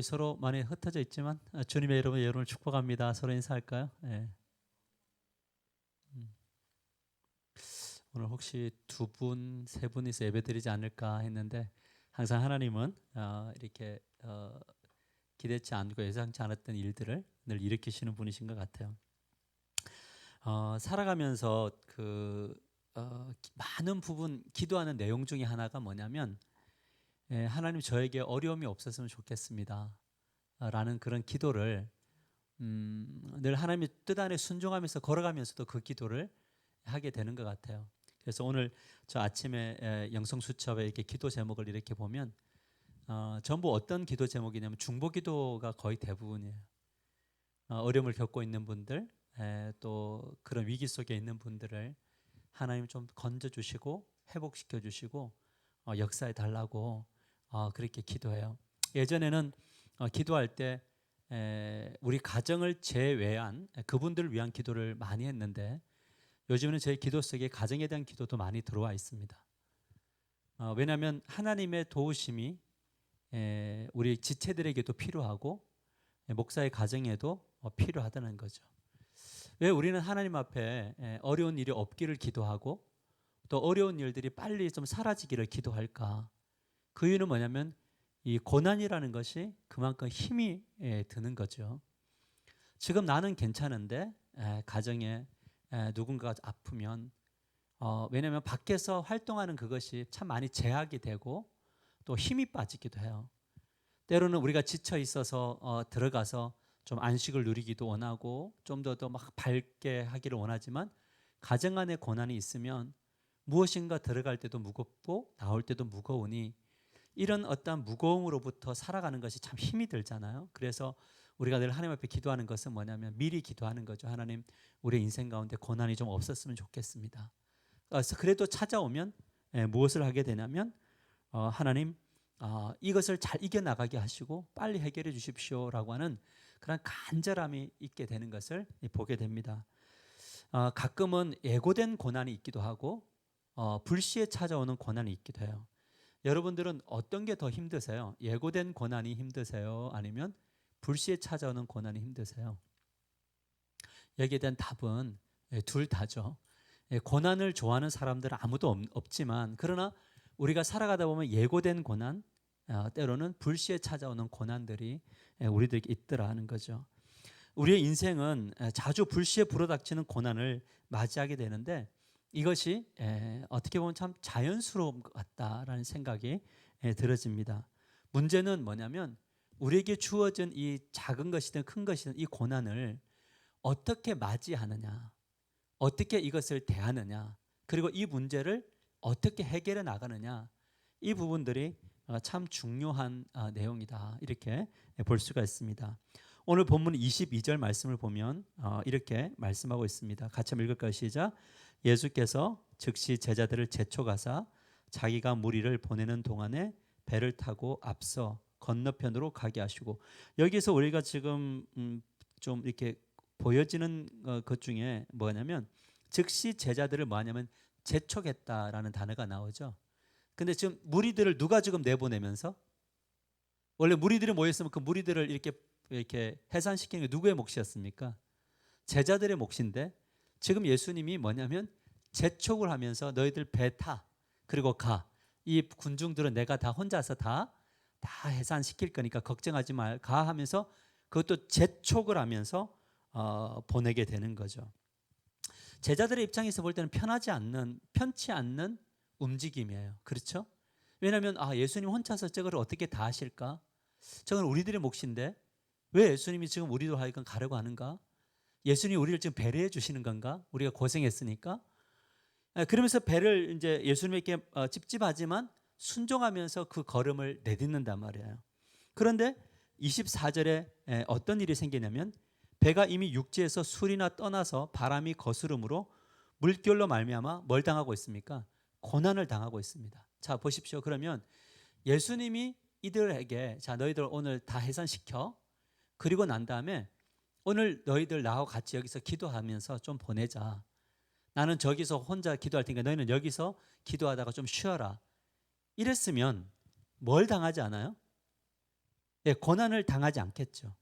서로 많이 흩어져 있지만 주님의 이름으로 여러분을 축복합니다. 서로 인사할까요? 네. 오늘 혹시 두 분, 세 분이서 예배드리지 않을까 했는데 항상 하나님은 이렇게 기대치 않고 예상치 않았던 일들을 늘 일으키시는 분이신 것 같아요. 살아가면서 많은 부분 기도하는 내용 중에 하나가 뭐냐면 하나님 저에게 어려움이 없었으면 좋겠습니다. 라는 그런 기도를 늘 하나님의 뜻 안에 순종하면서 걸어가면서도 그 기도를 하게 되는 것 같아요. 그래서 오늘 저 아침에 영성수첩에 이렇게 기도 제목을 이렇게 보면 전부 어떤 기도 제목이냐면 중보 기도가 거의 대부분이에요. 어려움을 겪고 있는 분들, 또 그런 위기 속에 있는 분들을 하나님 좀 건져주시고 회복시켜 주시고 역사해 달라고 그렇게 기도해요. 예전에는 기도할 때 우리 가정을 제외한 그분들을 위한 기도를 많이 했는데 요즘에는 저희 기도 속에 가정에 대한 기도도 많이 들어와 있습니다. 왜냐하면 하나님의 도우심이 우리 지체들에게도 필요하고 목사의 가정에도 필요하다는 거죠. 왜 우리는 하나님 앞에 어려운 일이 없기를 기도하고 또 어려운 일들이 빨리 좀 사라지기를 기도할까? 그 이유는 뭐냐면 이 고난이라는 것이 그만큼 힘이 드는 거죠. 지금 나는 괜찮은데 가정에 누군가가 아프면 왜냐하면 밖에서 활동하는 그것이 참 많이 제약이 되고 또 힘이 빠지기도 해요. 때로는 우리가 지쳐 있어서 들어가서 좀 안식을 누리기도 원하고 좀 더 막 밝게 하기를 원하지만 가정 안에 고난이 있으면 무엇인가 들어갈 때도 무겁고 나올 때도 무거우니 이런 어떤 무거움으로부터 살아가는 것이 참 힘이 들잖아요. 그래서 우리가 늘 하나님 앞에 기도하는 것은 뭐냐면 미리 기도하는 거죠. 하나님, 우리 인생 가운데 고난이 좀 없었으면 좋겠습니다. 그래도 찾아오면 무엇을 하게 되냐면 하나님 이것을 잘 이겨나가게 하시고 빨리 해결해 주십시오라고 하는 그런 간절함이 있게 되는 것을 보게 됩니다. 가끔은 예고된 고난이 있기도 하고 불시에 찾아오는 고난이 있기도 해요. 여러분들은 어떤 게 더 힘드세요? 예고된 고난이 힘드세요? 아니면 불시에 찾아오는 고난이 힘드세요? 여기에 대한 답은 둘 다죠. 고난을 좋아하는 사람들은 아무도 없지만 그러나 우리가 살아가다 보면 예고된 고난, 때로는 불시에 찾아오는 고난들이 우리들에게 있더라는 거죠. 우리의 인생은 자주 불시에 불어닥치는 고난을 맞이하게 되는데 이것이 어떻게 보면 참 자연스러운 것 같다라는 생각이 들어집니다. 문제는 뭐냐면 우리에게 주어진 이 작은 것이든 큰 것이든 이 고난을 어떻게 맞이하느냐, 어떻게 이것을 대하느냐, 그리고 이 문제를 어떻게 해결해 나가느냐, 이 부분들이 참 중요한 내용이다 이렇게 볼 수가 있습니다. 오늘 본문 22절 말씀을 보면 이렇게 말씀하고 있습니다. 같이 한번 읽을까요? 시작. 예수께서 즉시 제자들을 재촉하사 자기가 무리를 보내는 동안에 배를 타고 앞서 건너편으로 가게 하시고, 여기서 우리가 지금 좀 이렇게 보여지는 것 중에 뭐냐면 즉시 제자들을 뭐하냐면 재촉했다라는 단어가 나오죠. 근데 지금 무리들을 누가 지금 내보내면서, 원래 무리들이 모였으면 그 무리들을 이렇게 해산시키는 게 누구의 몫이었습니까? 제자들의 몫인데 지금 예수님이 뭐냐면 재촉을 하면서 너희들 배 타, 그리고 가. 이 군중들은 내가 다 혼자서 다 해산시킬 거니까 걱정하지 말, 가 하면서 그것도 재촉을 하면서 보내게 되는 거죠. 제자들의 입장에서 볼 때는 편치 않는 움직임이에요. 그렇죠? 왜냐하면 예수님 혼자서 저거를 어떻게 다 하실까? 저건 우리들의 몫인데 왜 예수님이 지금 우리도 하여금 가려고 하는가? 예수님이 우리를 지금 배려해 주시는 건가? 우리가 고생했으니까. 그러면서 배를 이제 예수님에게 찝찝하지만 순종하면서 그 걸음을 내딛는단 말이에요. 그런데 24절에 어떤 일이 생기냐면 배가 이미 육지에서 술이나 떠나서 바람이 거스름으로 물결로 말미암아 뭘 당하고 있습니까? 고난을 당하고 있습니다. 자, 보십시오. 그러면 예수님이 이들에게 자, 너희들 오늘 다 해산시켜. 그리고 난 다음에 오늘 너희들 나하고 같이 여기서 기도하면서 좀 보내자. 나는 저기서 혼자 기도할 테니까 너희는 여기서 기도하다가 좀 쉬어라. 이랬으면 뭘 당하지 않아요? 예, 고난을 당하지 않겠죠.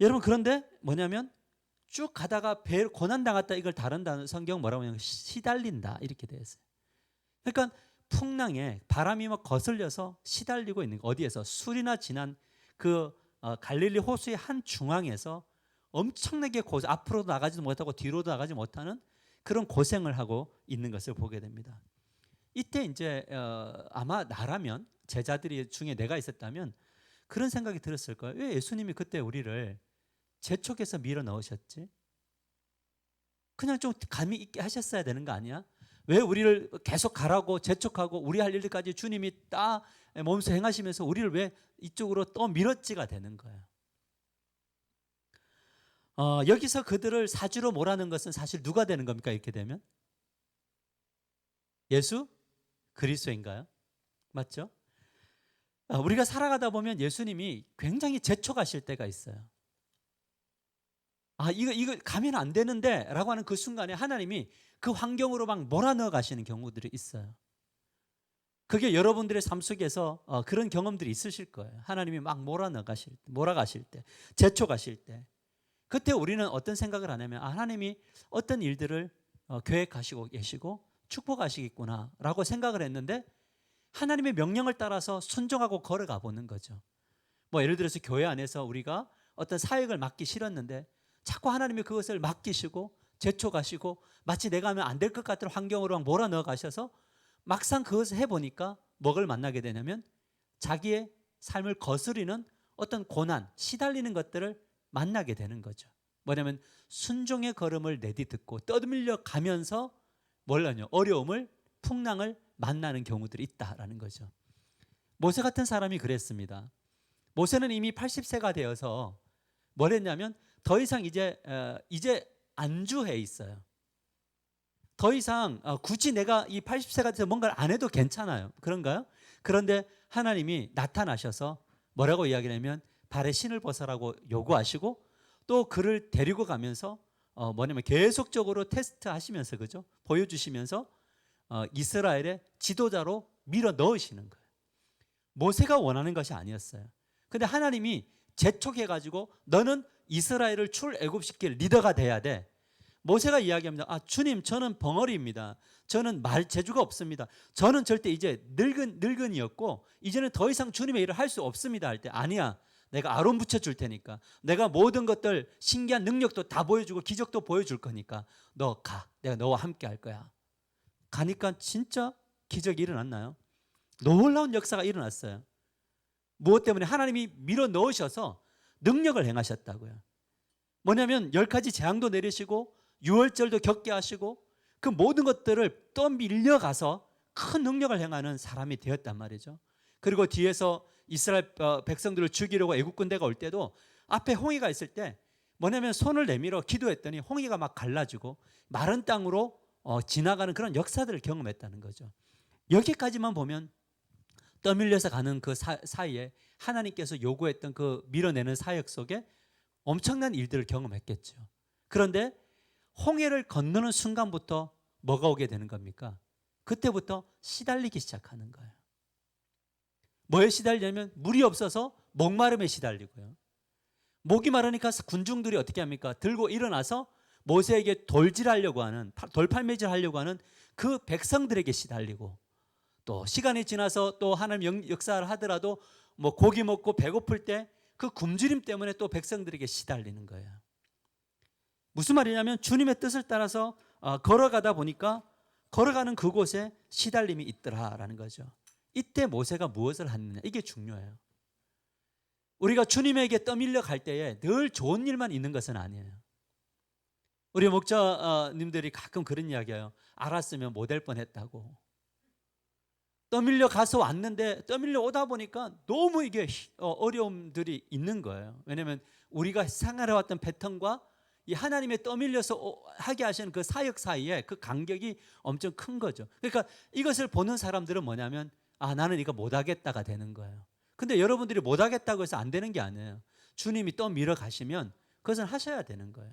여러분 그런데 뭐냐면 쭉 가다가 고난 당했다 이걸 다른 단어 성경 뭐라고 하냐면 시달린다 이렇게 되어 있어요. 그러니까 풍랑에 바람이 막 거슬려서 시달리고 있는 거. 어디에서 술이나 진한 그 갈릴리 호수의 한 중앙에서 엄청나게 앞으로 나가지도 못하고 뒤로도 나가지 못하는 그런 고생을 하고 있는 것을 보게 됩니다. 이때 이제 아마 나라면 제자들이 중에 내가 있었다면 그런 생각이 들었을 거예요. 왜 예수님이 그때 우리를 재촉해서 밀어 넣으셨지? 그냥 좀 감이 있게 하셨어야 되는 거 아니야? 왜 우리를 계속 가라고 재촉하고 우리 할 일들까지 주님이 다 몸소 행하시면서 우리를 왜 이쪽으로 또 밀었지가 되는 거예요. 여기서 그들을 사주로 몰아넣은 것은 사실 누가 되는 겁니까? 이렇게 되면 예수 그리스도인가요? 맞죠? 우리가 살아가다 보면 예수님이 굉장히 재촉하실 때가 있어요. 이거 가면 안 되는데 라고 하는 그 순간에 하나님이 그 환경으로 막 몰아넣어 가시는 경우들이 있어요. 그게 여러분들의 삶 속에서 그런 경험들이 있으실 거예요. 하나님이 막 몰아가실 때, 재촉하실 때. 그때 우리는 어떤 생각을 하냐면 하나님이 어떤 일들을 계획하시고 계시고 축복하시겠구나 라고 생각을 했는데 하나님의 명령을 따라서 순종하고 걸어가 보는 거죠. 뭐 예를 들어서 교회 안에서 우리가 어떤 사역을 맡기 싫었는데 자꾸 하나님이 그것을 맡기시고 재촉하시고 마치 내가 하면 안 될 것 같은 환경으로 몰아넣어 가셔서 막상 그것을 해보니까 뭐를 만나게 되냐면 자기의 삶을 거스리는 어떤 고난, 시달리는 것들을 만나게 되는 거죠. 뭐냐면 순종의 걸음을 내디듣고 떠밀려 가면서 뭘요? 어려움을, 풍랑을 만나는 경우들이 있다라는 거죠. 모세 같은 사람이 그랬습니다. 모세는 이미 80세가 되어서 뭘 했냐면 더 이상 이제 안주해 있어요. 더 이상 굳이 내가 이 80세가 돼서 뭔가를 안 해도 괜찮아요. 그런가요? 그런데 하나님이 나타나셔서 뭐라고 이야기하냐면 발에 신을 벗으라고 요구하시고 또 그를 데리고 가면서 뭐냐면 계속적으로 테스트하시면서 그죠? 보여주시면서 이스라엘의 지도자로 밀어 넣으시는 거예요. 모세가 원하는 것이 아니었어요. 근데 하나님이 재촉해가지고 너는 이스라엘을 출애굽시킬 리더가 돼야 돼. 모세가 이야기합니다. 주님, 저는 벙어리입니다. 저는 말 재주가 없습니다. 저는 절대 이제 늙은이였고 이제는 더 이상 주님의 일을 할 수 없습니다. 할 때 아니야. 내가 아론 붙여줄 테니까 내가 모든 것들 신기한 능력도 다 보여주고 기적도 보여줄 거니까 너 가. 내가 너와 함께 할 거야. 가니까 진짜 기적이 일어났나요? 놀라운 역사가 일어났어요. 무엇 때문에? 하나님이 밀어 넣으셔서 능력을 행하셨다고요. 뭐냐면 10가지 재앙도 내리시고 유월절도 겪게 하시고 그 모든 것들을 떠밀려가서 큰 능력을 행하는 사람이 되었단 말이죠. 그리고 뒤에서 이스라엘 백성들을 죽이려고 애국 군대가 올 때도 앞에 홍해가 있을 때 뭐냐면 손을 내밀어 기도했더니 홍해가 막 갈라지고 마른 땅으로 지나가는 그런 역사들을 경험했다는 거죠. 여기까지만 보면 떠밀려서 가는 그 사이에 하나님께서 요구했던 그 밀어내는 사역 속에 엄청난 일들을 경험했겠죠. 그런데 홍해를 건너는 순간부터 뭐가 오게 되는 겁니까? 그때부터 시달리기 시작하는 거예요. 뭐에 시달리냐면 물이 없어서 목마름에 시달리고요. 목이 마르니까 군중들이 어떻게 합니까? 들고 일어나서 모세에게 돌질하려고 하는, 돌팔매질 하려고 하는 그 백성들에게 시달리고 또 시간이 지나서 또 하나님 역사를 하더라도 뭐 고기 먹고 배고플 때 그 굶주림 때문에 또 백성들에게 시달리는 거예요. 무슨 말이냐면 주님의 뜻을 따라서 걸어가다 보니까 걸어가는 그곳에 시달림이 있더라라는 거죠. 이때 모세가 무엇을 했느냐, 이게 중요해요. 우리가 주님에게 떠밀려 갈 때에 늘 좋은 일만 있는 것은 아니에요. 우리 목자님들이 가끔 그런 이야기해요. 알았으면 못 할 뻔했다고. 떠밀려 가서 왔는데 떠밀려 오다 보니까 너무 이게 어려움들이 있는 거예요. 왜냐하면 우리가 생활해왔던 패턴과 이 하나님의 떠밀려서 하게 하시는 그 사역 사이에 그 간격이 엄청 큰 거죠. 그러니까 이것을 보는 사람들은 뭐냐면 나는 이거 못하겠다가 되는 거예요. 근데 여러분들이 못하겠다고 해서 안 되는 게 아니에요. 주님이 떠밀어 가시면 그것은 하셔야 되는 거예요.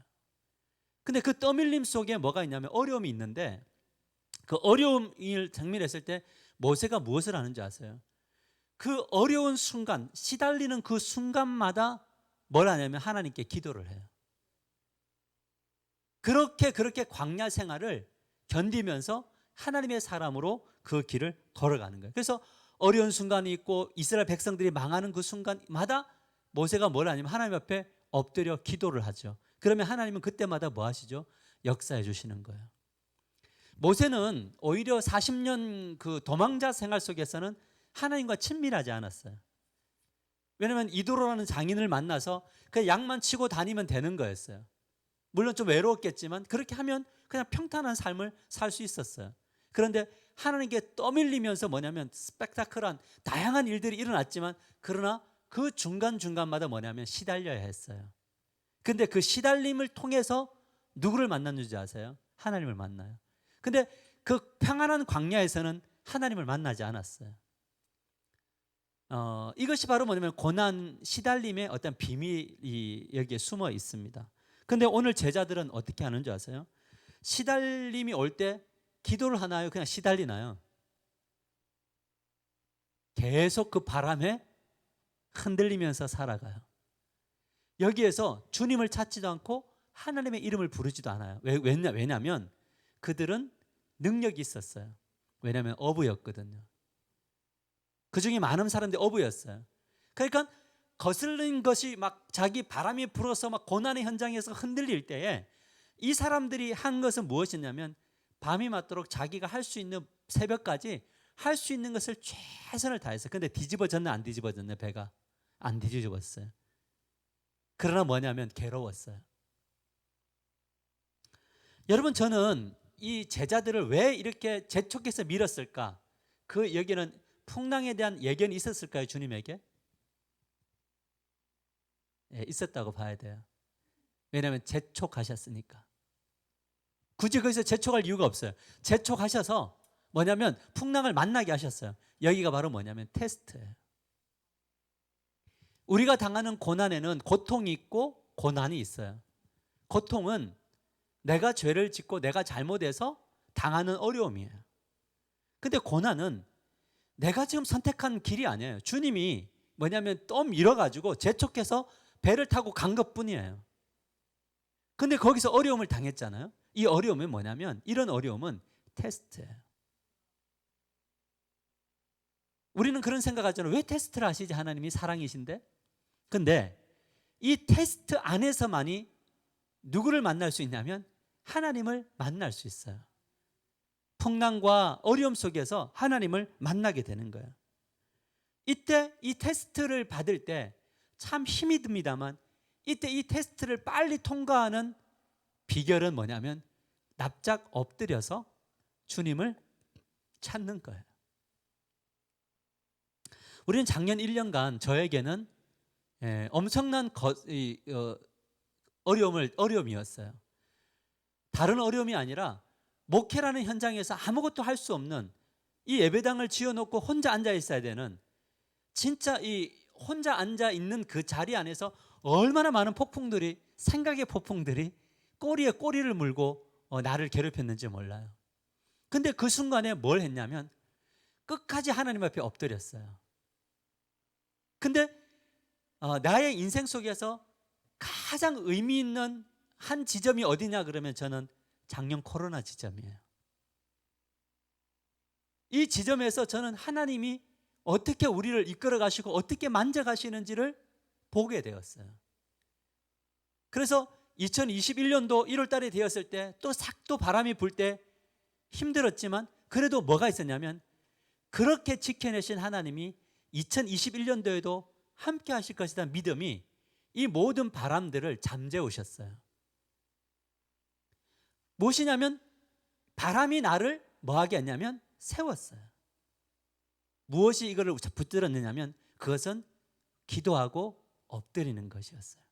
근데 그 떠밀림 속에 뭐가 있냐면 어려움이 있는데 그 어려움을 장면했을 때 모세가 무엇을 하는지 아세요? 그 어려운 순간, 시달리는 그 순간마다 뭘 하냐면 하나님께 기도를 해요. 그렇게 광야 생활을 견디면서 하나님의 사람으로 그 길을 걸어가는 거예요. 그래서 어려운 순간이 있고 이스라엘 백성들이 망하는 그 순간마다 모세가 뭘 하냐면 하나님 앞에 엎드려 기도를 하죠. 그러면 하나님은 그때마다 뭐 하시죠? 역사해 주시는 거예요. 모세는 오히려 40년 그 도망자 생활 속에서는 하나님과 친밀하지 않았어요. 왜냐하면 이도로라는 장인을 만나서 그냥 양만 치고 다니면 되는 거였어요. 물론 좀 외로웠겠지만 그렇게 하면 그냥 평탄한 삶을 살 수 있었어요. 그런데 하나님께 떠밀리면서 뭐냐면 스펙타클한 다양한 일들이 일어났지만 그러나 그 중간중간마다 뭐냐면 시달려야 했어요. 근데 그 시달림을 통해서 누구를 만났는지 아세요? 하나님을 만나요. 근데 그 평안한 광야에서는 하나님을 만나지 않았어요. 이것이 바로 뭐냐면 고난, 시달림의 어떤 비밀이 여기에 숨어 있습니다. 근데 오늘 제자들은 어떻게 하는 줄 아세요? 시달림이 올 때 기도를 하나요? 그냥 시달리나요? 계속 그 바람에 흔들리면서 살아가요. 여기에서 주님을 찾지도 않고 하나님의 이름을 부르지도 않아요. 왜냐하면 그들은 능력이 있었어요. 왜냐하면 어부였거든요. 그중에 많은 사람들이 어부였어요. 그러니까 거슬린 것이 막 자기 바람이 불어서 막 고난의 현장에서 흔들릴 때에 이 사람들이 한 것은 무엇이냐면 밤이 맞도록 자기가 할 수 있는 새벽까지 할 수 있는 것을 최선을 다했어요. 근데 뒤집어졌나 안 뒤집어졌나 배가? 안 뒤집어졌어요. 그러나 뭐냐면 괴로웠어요. 여러분 저는 이 제자들을 왜 이렇게 재촉해서 밀었을까? 그 여기는 풍랑에 대한 예견이 있었을까요? 주님에게? 예, 있었다고 봐야 돼요. 왜냐하면 재촉하셨으니까. 굳이 거기서 재촉할 이유가 없어요. 재촉하셔서 뭐냐면 풍랑을 만나게 하셨어요. 여기가 바로 뭐냐면 테스트예요. 우리가 당하는 고난에는 고통이 있고 고난이 있어요. 고통은 내가 죄를 짓고 내가 잘못해서 당하는 어려움이에요. 근데 고난은 내가 지금 선택한 길이 아니에요. 주님이 뭐냐면 또 밀어가지고 재촉해서 배를 타고 간 것뿐이에요. 근데 거기서 어려움을 당했잖아요. 이 어려움은 뭐냐면 이런 어려움은 테스트예요. 우리는 그런 생각하잖아요. 왜 테스트를 하시지? 하나님이 사랑이신데. 근데 이 테스트 안에서만이 누구를 만날 수 있냐면 하나님을 만날 수 있어요. 풍랑과 어려움 속에서 하나님을 만나게 되는 거예요. 이때 이 테스트를 받을 때 참 힘이 듭니다만 이때 이 테스트를 빨리 통과하는 비결은 뭐냐면 납작 엎드려서 주님을 찾는 거예요. 우리는 작년 1년간 저에게는 엄청난 어려움이었어요. 다른 어려움이 아니라 목회라는 현장에서 아무것도 할 수 없는 이 예배당을 지어놓고 혼자 앉아 있어야 되는 진짜 이 혼자 앉아 있는 그 자리 안에서 얼마나 많은 폭풍들이 생각의 폭풍들이 꼬리에 꼬리를 물고 나를 괴롭혔는지 몰라요. 근데 그 순간에 뭘 했냐면 끝까지 하나님 앞에 엎드렸어요. 근데 나의 인생 속에서 가장 의미 있는 한 지점이 어디냐 그러면 저는 작년 코로나 지점이에요. 이 지점에서 저는 하나님이 어떻게 우리를 이끌어 가시고 어떻게 만져 가시는지를 보게 되었어요. 그래서 2021년도 1월 달에 되었을 때 또 싹도 바람이 불 때 힘들었지만 그래도 뭐가 있었냐면 그렇게 지켜내신 하나님이 2021년도에도 함께 하실 것이다 믿음이 이 모든 바람들을 잠재우셨어요. 무엇이냐면 바람이 나를 뭐하게 했냐면 세웠어요. 무엇이 이거를 붙들었느냐면 그것은 기도하고 엎드리는 것이었어요.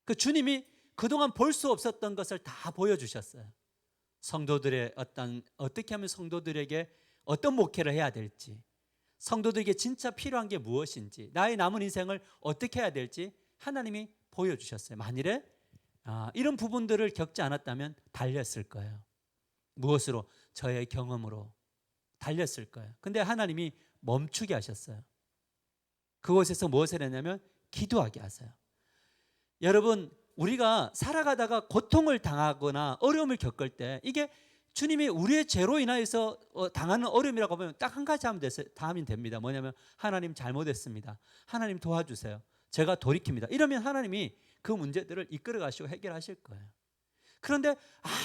그 주님이 그동안 볼 수 없었던 것을 다 보여주셨어요. 성도들의 어떻게 하면 성도들에게 어떤 목회를 해야 될지, 성도들에게 진짜 필요한 게 무엇인지, 나의 남은 인생을 어떻게 해야 될지 하나님이 보여주셨어요. 만일에 이런 부분들을 겪지 않았다면 달렸을 거예요. 무엇으로? 저의 경험으로 달렸을 거예요. 근데 하나님이 멈추게 하셨어요. 그곳에서 무엇을 했냐면 기도하게 하세요. 여러분, 우리가 살아가다가 고통을 당하거나 어려움을 겪을 때 이게 주님이 우리의 죄로 인하여서 당하는 어려움이라고 보면 딱 한 가지 하면 됩니다. 뭐냐면 하나님 잘못했습니다. 하나님 도와주세요. 제가 돌이킵니다. 이러면 하나님이 그 문제들을 이끌어 가시고 해결하실 거예요. 그런데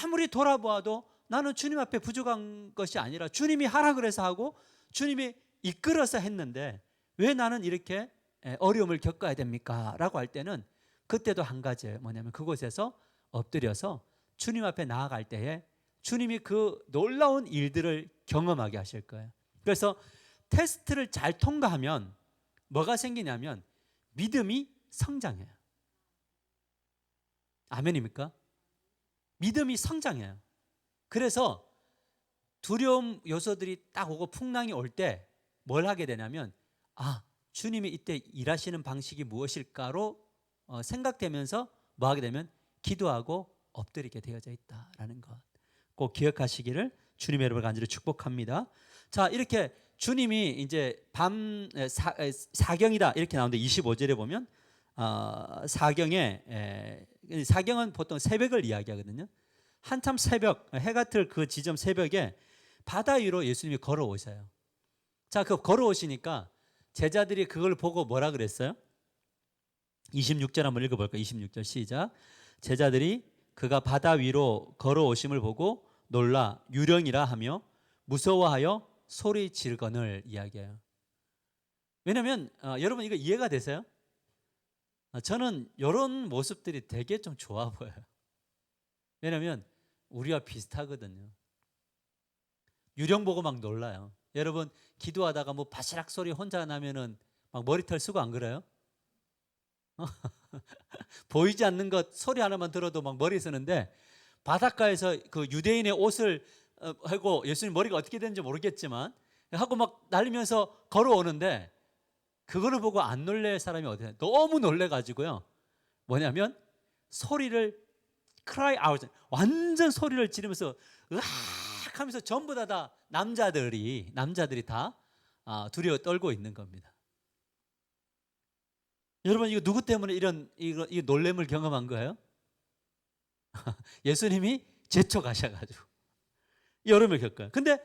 아무리 돌아보아도 나는 주님 앞에 부족한 것이 아니라 주님이 하라 그래서 하고 주님이 이끌어서 했는데 왜 나는 이렇게 어려움을 겪어야 됩니까? 라고 할 때는 그때도 한 가지예요. 뭐냐면 그곳에서 엎드려서 주님 앞에 나아갈 때에 주님이 그 놀라운 일들을 경험하게 하실 거예요. 그래서 테스트를 잘 통과하면 뭐가 생기냐면 믿음이 성장해요. 아멘입니까? 믿음이 성장해요. 그래서 두려움 요소들이 딱 오고 풍랑이 올 때 뭘 하게 되냐면 주님이 이때 일하시는 방식이 무엇일까로 생각되면서 뭐 하게 되면 기도하고 엎드리게 되어져 있다라는 것 꼭 기억하시기를 주님의 여러분을 간절히 축복합니다. 자, 이렇게 주님이 이제 밤 사경이다 이렇게 나오는데 25절에 보면 사경은 보통 새벽을 이야기하거든요. 한참 새벽, 해가 틀 그 지점 새벽에 바다 위로 예수님이 걸어오셔요. 자, 그 걸어오시니까 제자들이 그걸 보고 뭐라 그랬어요? 26절 한번 읽어볼까요? 26절 시작. 제자들이 그가 바다 위로 걸어오심을 보고 놀라 유령이라 하며 무서워하여 소리 지르거늘 이야기해요. 왜냐하면 여러분 이거 이해가 되세요? 저는 이런 모습들이 되게 좀 좋아 보여요. 왜냐하면 우리와 비슷하거든요. 유령 보고 막 놀라요. 여러분 기도하다가 뭐 바시락 소리 혼자 나면은 막 머리털 쓰고 안 그래요? 보이지 않는 것 소리 하나만 들어도 막 머리 쓰는데 바닷가에서 그 유대인의 옷을 하고 예수님 머리가 어떻게 되는지 모르겠지만 하고 막 날리면서 걸어오는데 그거를 보고 안 놀랄 사람이 어디냐? 너무 놀래가지고요. 뭐냐면 소리를 cry out, 완전 소리를 지르면서 으악 하면서 전부 다 남자들이 다 두려워 떨고 있는 겁니다. 여러분 이거 누구 때문에 이 놀램을 경험한 거예요? 예수님이 제쳐가셔가지고 여름을 겪어요. 근데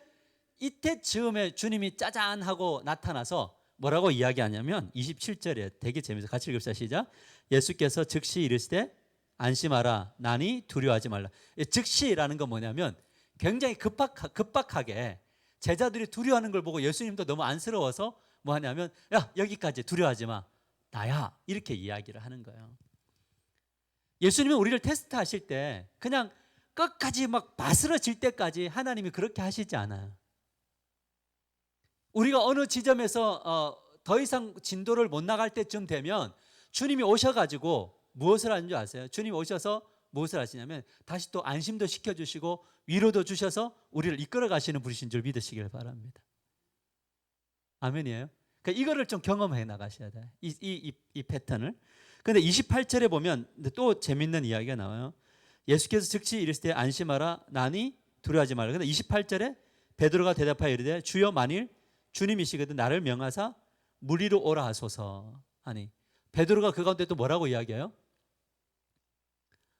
이때 즈음에 주님이 짜잔 하고 나타나서 뭐라고 이야기하냐면 27절에 되게 재밌어요. 같이 읽읍시다. 시작. 예수께서 즉시 이르시되 안심하라 나니 두려워하지 말라. 즉시라는 건 뭐냐면 굉장히 급박하게 제자들이 두려워하는 걸 보고 예수님도 너무 안쓰러워서 뭐 하냐면 야 여기까지 두려워하지 마 나야 이렇게 이야기를 하는 거예요. 예수님은 우리를 테스트하실 때 그냥 끝까지 막 바스러질 때까지 하나님이 그렇게 하시지 않아요. 우리가 어느 지점에서 더 이상 진도를 못 나갈 때쯤 되면 주님이 오셔가지고 무엇을 하는 줄 아세요? 주님이 오셔서 무엇을 하시냐면 다시 또 안심도 시켜주시고 위로도 주셔서 우리를 이끌어 가시는 분이신 줄 믿으시길 바랍니다. 아멘이에요? 그러니까 이거를 좀 경험해 나가셔야 돼요. 이 패턴을. 그런데 28절에 보면 또 재밌는 이야기가 나와요. 예수께서 즉시 이르시되 안심하라 나니 두려워하지 말라. 그런데 28절에 베드로가 대답하여 이르되 주여 만일 주님이시거든 나를 명하사 물 위로 오라 하소서 하니 베드로가 그 가운데 또 뭐라고 이야기해요?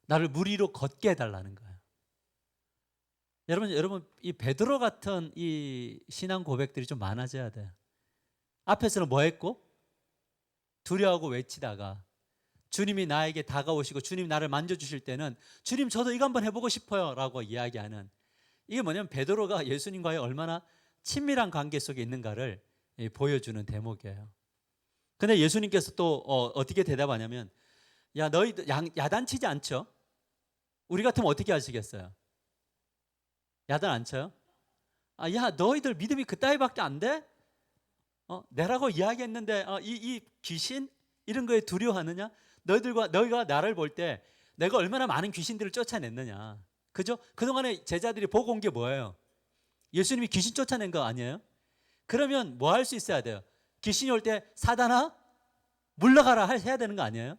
나를 물 위로 걷게 해달라는 거예요. 여러분 이 베드로 같은 이 신앙 고백들이 좀 많아져야 돼요. 앞에서는 뭐 했고? 두려워하고 외치다가 주님이 나에게 다가오시고 주님이 나를 만져주실 때는 주님 저도 이거 한번 해보고 싶어요 라고 이야기하는, 이게 뭐냐면 베드로가 예수님과의 얼마나 친밀한 관계 속에 있는가를 보여주는 대목이에요. 근데 예수님께서 또 어떻게 대답하냐면 야 너희들 야단치지 않죠? 우리 같으면 어떻게 하시겠어요? 야단 안 쳐요? 야 너희들 믿음이 그따위밖에 안 돼? 내라고 이야기했는데 이 귀신 이런 거에 두려워하느냐? 너희가 나를 볼 때 내가 얼마나 많은 귀신들을 쫓아냈느냐? 그죠? 그동안에 제자들이 보고 온 게 뭐예요? 예수님이 귀신 쫓아낸 거 아니에요? 그러면 뭐 할 수 있어야 돼요? 귀신이 올 때 사단아 물러가라 해야 되는 거 아니에요?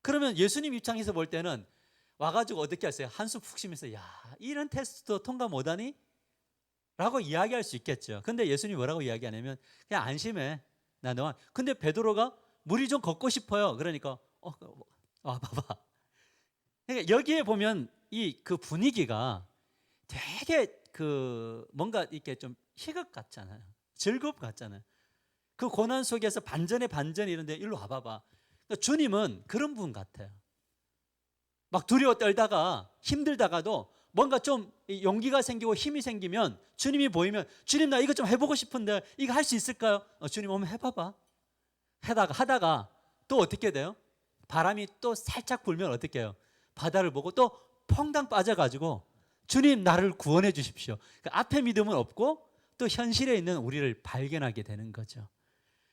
그러면 예수님 입장에서 볼 때는 와가지고 어떻게 하세요? 한숨 푹 쉬면서 야 이런 테스트도 통과 못하니? 라고 이야기할 수 있겠죠. 근데 예수님이 뭐라고 이야기하냐면 그냥 안심해. 나 너와. 근데 베드로가 물이 좀 걷고 싶어요. 그러니까 봐봐. 그러니까 여기에 보면 이 그 분위기가 되게 그 뭔가 이렇게 좀 희극 같잖아요. 즐겁 같잖아요. 그 고난 속에서 반전에 반전이 이런데 일로 와봐봐. 그러니까 주님은 그런 분 같아요. 막 두려워 떨다가 힘들다가도 뭔가 좀 용기가 생기고 힘이 생기면 주님이 보이면 주님 나 이거 좀 해보고 싶은데 이거 할 수 있을까요? 주님 오면 해봐봐. 하다가 또 어떻게 돼요? 바람이 또 살짝 불면 어떻게 해요? 바다를 보고 또 퐁당 빠져가지고 주님 나를 구원해 주십시오. 그 앞에 믿음은 없고 또 현실에 있는 우리를 발견하게 되는 거죠.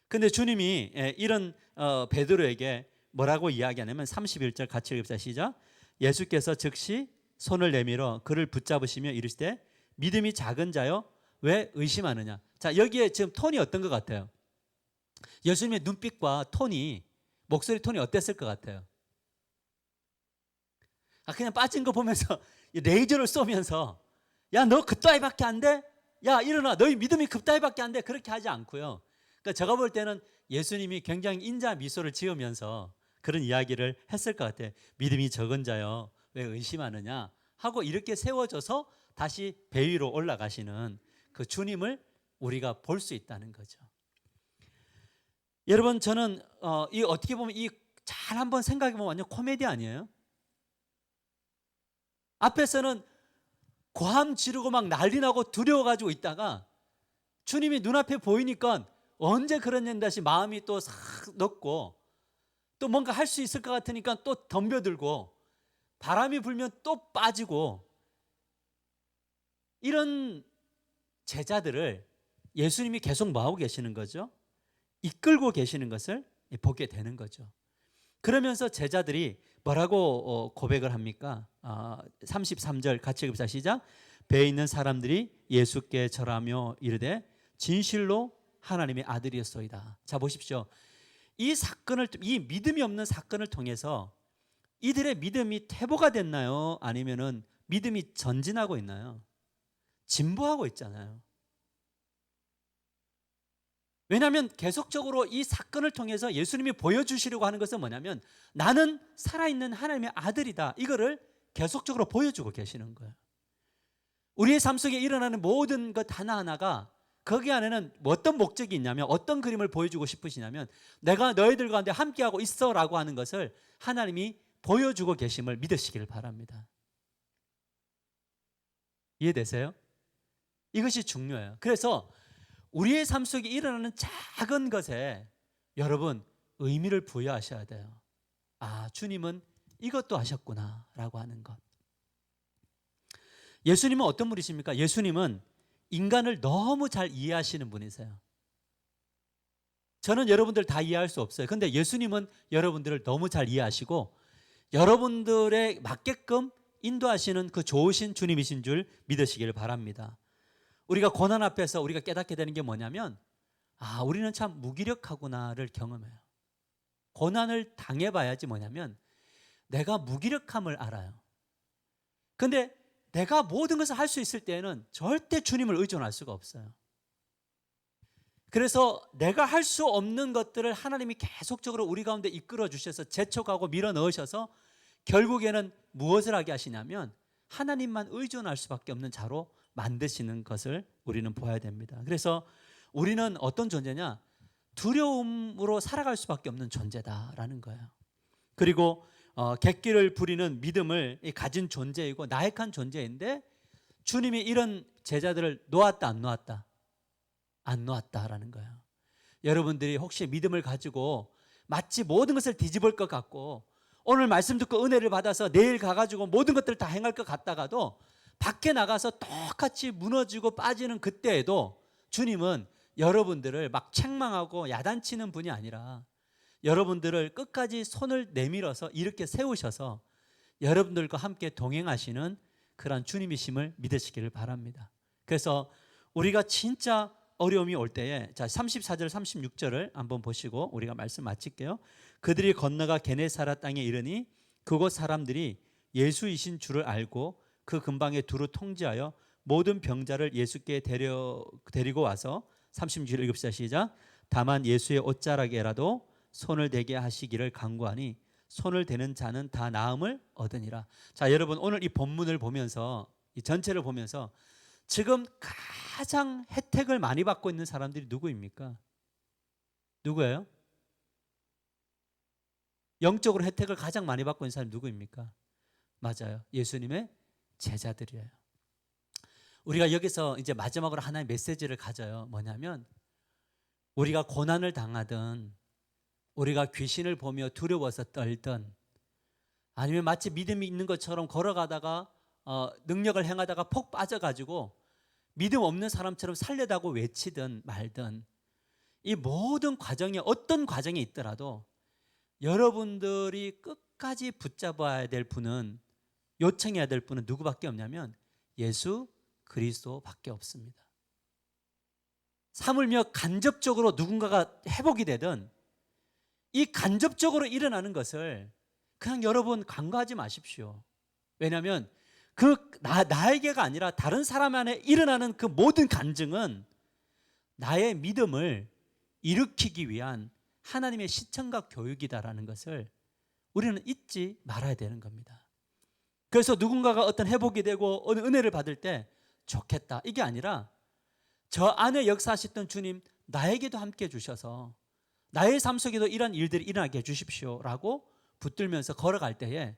근데 주님이 이런 베드로에게 뭐라고 이야기하냐면 31절 같이 읽읍시다. 시작. 예수께서 즉시 손을 내밀어 그를 붙잡으시며 이르시되 믿음이 작은 자여 왜 의심하느냐. 자, 여기에 지금 톤이 어떤 것 같아요? 예수님의 눈빛과 톤이, 목소리 톤이 어땠을 것 같아요? 그냥 빠진 거 보면서 레이저를 쏘면서 야 너 그따위밖에 안 돼? 야 일어나 너희 믿음이 그따위밖에 안 돼? 그렇게 하지 않고요. 그러니까 제가 볼 때는 예수님이 굉장히 인자 미소를 지으면서 그런 이야기를 했을 것 같아요. 믿음이 적은 자여 왜 의심하느냐 하고 이렇게 세워져서 다시 배 위로 올라가시는 그 주님을 우리가 볼 수 있다는 거죠. 여러분 저는 이 어떻게 보면 이 잘 한번 생각해 보면 완전 코미디 아니에요? 앞에서는 고함 지르고 막 난리 나고 두려워가지고 있다가 주님이 눈앞에 보이니까 언제 그런 일 다시 마음이 또 싹 넣고 또 뭔가 할 수 있을 것 같으니까 또 덤벼들고 바람이 불면 또 빠지고 이런 제자들을 예수님이 계속 뭐하고 계시는 거죠? 이끌고 계시는 것을 보게 되는 거죠. 그러면서 제자들이 뭐라고 고백을 합니까? 33절 같이 읽읍시다. 시작. 배에 있는 사람들이 예수께 절하며 이르되 진실로 하나님의 아들이었소이다. 자 보십시오. 이 사건을, 이 믿음이 없는 사건을 통해서 이들의 믿음이 퇴보가 됐나요? 아니면은 믿음이 전진하고 있나요? 진보하고 있잖아요. 왜냐하면 계속적으로 이 사건을 통해서 예수님이 보여주시려고 하는 것은 뭐냐면 나는 살아있는 하나님의 아들이다. 이거를 계속적으로 보여주고 계시는 거예요. 우리의 삶 속에 일어나는 모든 것 하나하나가 거기 안에는 어떤 목적이 있냐면 어떤 그림을 보여주고 싶으시냐면 내가 너희들 가운데 함께하고 있어라고 하는 것을 하나님이 보여주고 계심을 믿으시기를 바랍니다. 이해되세요? 이것이 중요해요. 그래서 우리의 삶 속에 일어나는 작은 것에 여러분 의미를 부여하셔야 돼요. 주님은 이것도 하셨구나 라고 하는 것. 예수님은 어떤 분이십니까? 예수님은 인간을 너무 잘 이해하시는 분이세요. 저는 여러분들 다 이해할 수 없어요. 근데 예수님은 여러분들을 너무 잘 이해하시고 여러분들에 맞게끔 인도하시는 그 좋으신 주님이신 줄 믿으시길 바랍니다. 우리가 고난 앞에서 우리가 깨닫게 되는 게 뭐냐면 우리는 참 무기력하구나를 경험해요. 고난을 당해봐야지 뭐냐면 내가 무기력함을 알아요. 근데 내가 모든 것을 할 수 있을 때에는 절대 주님을 의존할 수가 없어요. 그래서 내가 할 수 없는 것들을 하나님이 계속적으로 우리 가운데 이끌어 주셔서 재촉하고 밀어 넣으셔서 결국에는 무엇을 하게 하시냐면 하나님만 의존할 수밖에 없는 자로 만드시는 것을 우리는 보아야 됩니다. 그래서 우리는 어떤 존재냐? 두려움으로 살아갈 수밖에 없는 존재다라는 거예요. 그리고 객기를 부리는 믿음을 가진 존재이고 나약한 존재인데 주님이 이런 제자들을 놓았다 안 놓았다? 안 놓았다라는 거예요. 여러분들이 혹시 믿음을 가지고 마치 모든 것을 뒤집을 것 같고 오늘 말씀 듣고 은혜를 받아서 내일 가가지고 모든 것들을 다 행할 것 같다가도 밖에 나가서 똑같이 무너지고 빠지는 그때에도 주님은 여러분들을 막 책망하고 야단치는 분이 아니라 여러분들을 끝까지 손을 내밀어서 이렇게 세우셔서 여러분들과 함께 동행하시는 그런 주님이심을 믿으시기를 바랍니다. 그래서 우리가 진짜 어려움이 올 때에 34절 36절을 한번 보시고 우리가 말씀 마칠게요. 그들이 건너가 게네사라 땅에 이르니 그곳 사람들이 예수이신 줄을 알고 그 근방에 두루 통지하여 모든 병자를 예수께 데리고 와서 36절 읽읍시다. 시작. 다만 예수의 옷자락에라도 손을 대게 하시기를 간구하니 손을 대는 자는 다 나음을 얻으니라. 자, 여러분 오늘 이 본문을 보면서 이 전체를 보면서 지금 가장 혜택을 많이 받고 있는 사람들이 누구입니까? 누구예요? 영적으로 혜택을 가장 많이 받고 있는 사람이 누구입니까? 맞아요. 예수님의 제자들이에요. 우리가 여기서 이제 마지막으로 하나의 메시지를 가져요. 뭐냐면 우리가 고난을 당하든 우리가 귀신을 보며 두려워서 떨든 아니면 마치 믿음이 있는 것처럼 걸어가다가 능력을 행하다가 폭 빠져가지고 믿음 없는 사람처럼 살려다고 외치든 말든 이 모든 과정에 어떤 과정이 있더라도 여러분들이 끝까지 붙잡아야 될 분은 요청해야 될 분은 누구밖에 없냐면 예수 그리스도밖에 없습니다. 사물며 간접적으로 누군가가 회복이 되든 이 간접적으로 일어나는 것을 그냥 여러분 간과하지 마십시오. 왜냐하면 나에게가 아니라 다른 사람 안에 일어나는 그 모든 간증은 나의 믿음을 일으키기 위한 하나님의 시청각 교육이다라는 것을 우리는 잊지 말아야 되는 겁니다. 그래서 누군가가 어떤 회복이 되고 어느 은혜를 받을 때 좋겠다 이게 아니라 저 안에 역사하셨던 주님 나에게도 함께 주셔서 나의 삶 속에도 이런 일들이 일어나게 해주십시오라고 붙들면서 걸어갈 때에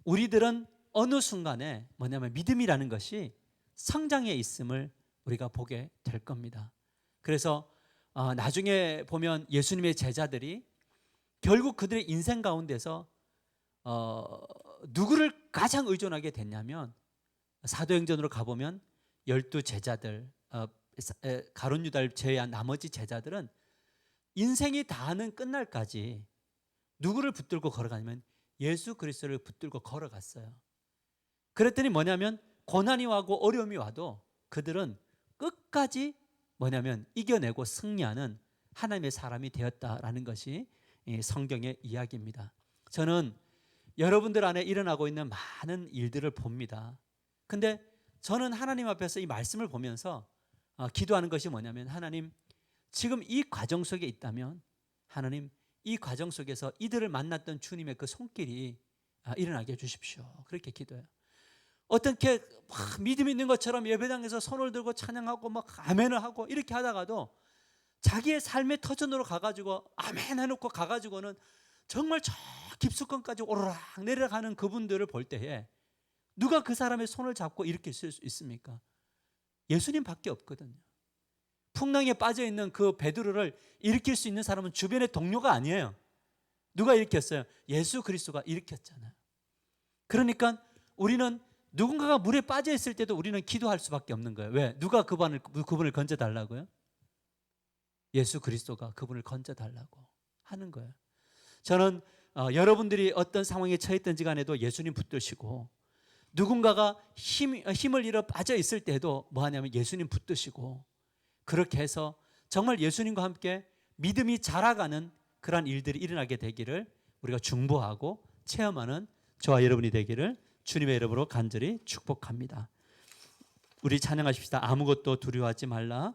우리들은 어느 순간에 뭐냐면 믿음이라는 것이 성장해 있음을 우리가 보게 될 겁니다. 그래서 나중에 보면 예수님의 제자들이 결국 그들의 인생 가운데서 누구를 가장 의존하게 됐냐면 사도행전으로 가보면 12 제자들 가룟 유다를 제외한 나머지 제자들은 인생이 다하는 끝날까지 누구를 붙들고 걸어가냐면 예수 그리스도를 붙들고 걸어갔어요. 그랬더니 뭐냐면 고난이 와고 어려움이 와도 그들은 끝까지 뭐냐면 이겨내고 승리하는 하나님의 사람이 되었다라는 것이 성경의 이야기입니다. 저는 여러분들 안에 일어나고 있는 많은 일들을 봅니다. 근데 저는 하나님 앞에서 이 말씀을 보면서 기도하는 것이 뭐냐면 하나님 지금 이 과정 속에 있다면 하나님 이 과정 속에서 이들을 만났던 주님의 그 손길이 일어나게 해주십시오. 그렇게 기도해요. 어떻게 막 믿음 있는 것처럼 예배당에서 손을 들고 찬양하고 막 아멘을 하고 이렇게 하다가도 자기의 삶의 터전으로 가가지고 아멘 해놓고 가가지고는 정말 저 깊숙함까지 오르락 내려가는 그분들을 볼 때에 누가 그 사람의 손을 잡고 일으킬 수 있습니까? 예수님밖에 없거든요. 풍랑에 빠져있는 그 베드로를 일으킬 수 있는 사람은 주변의 동료가 아니에요. 누가 일으켰어요? 예수 그리스도가 일으켰잖아요. 그러니까 우리는 누군가가 물에 빠져있을 때도 우리는 기도할 수밖에 없는 거예요. 왜? 누가 그분을 건져달라고요? 예수 그리스도가 그분을 건져달라고 하는 거예요. 저는 여러분들이 어떤 상황에 처했든지 간에도 예수님 붙드시고 누군가가 힘을 잃어 빠져 있을 때도 뭐 하냐면 예수님 붙드시고 그렇게 해서 정말 예수님과 함께 믿음이 자라가는 그러한 일들이 일어나게 되기를 우리가 중보하고 체험하는 저와 여러분이 되기를 주님의 이름으로 간절히 축복합니다. 우리 찬양하십시다. 아무것도 두려워하지 말라.